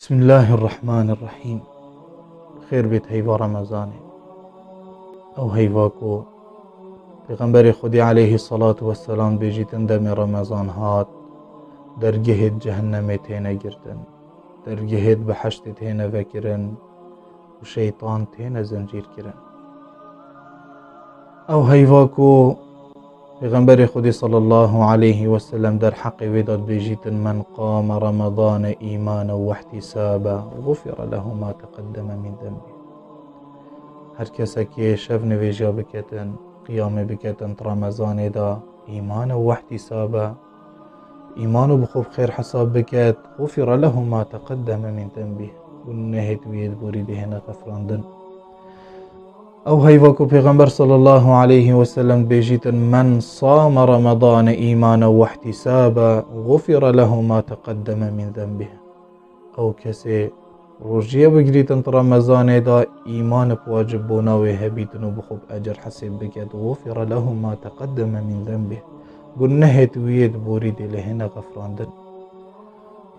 بسم الله الرحمن الرحیم. خیر بیت هیوا رمضانه او هیوا کو پیغمبر خودی علیه الصلاة والسلام بیجیتن دم رمضان هات درگهت جهنم تینه گرتن، درگهت بحشت تینه وکرن و شیطان تینه زنجیر کرن. او هیوا کو پیغمبر خودی صلی الله علیه وسلم در حق ویداد بیجیتن من قام رمضان ایمانا و احتسابا غفر له ما تقدم من ذنبه. هر کسی که شب نویجا بکتن قیام بکتن رمضان دا ایمان و احتسابا ایمان بخوب خیر حساب بکت غفر له ما تقدم من ذنبه و نهت وید بوریده نغفراندن. او هیواکو پیغمبر صلی الله علیه وسلم بیجیتن من صام رمضان ایمانا و احتسابا غفر له ما تقدم من ذنبه. او کسی روژیه بگریتن رمضان دا ایمان بواجب بوناوی هبیتن و بخوب اجر حسیب بکد غفر له ما تقدم من ذنبه گنهت وید بورید لهن غفراندن.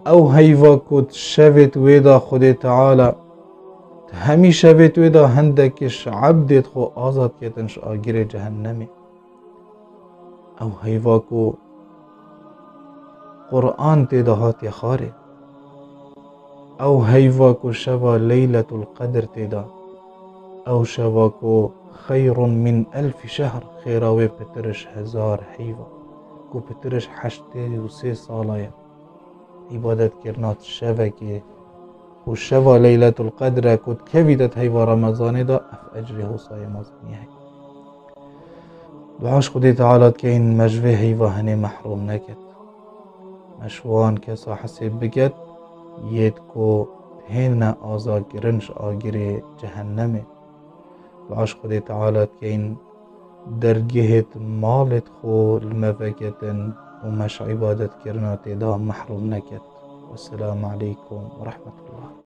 او هیواکو شوید ویدا خود تعالی همیشه شوید ویدا هندکش عبدت خو آزاد کتنش آگیر جهنمه. او هیواکو قرآن تیدا هات خاره. او هیواکو شبا لیلة القدر تیدا او شباکو خیر من 1000 شهر خیراوی پترش 1000 هیوا کو پترش 83 ساله عبادت کرنات شبکه و شبا لیلة القدر کد کویدت هیوا رمضان دا اف اجره و سای مازنیه. دعاش خودی تعالات که این مجوه هیوا هنه محروم نکد مشوان کسا حسیب بکد ید کو هن آزاد گرنش آگیر جهنمه. دعاش خودی تعالات که این درگهت مالت خو المفکتن و مش عبادت کرنات دا محروم نکد. والسلام علیکم ورحمة الله.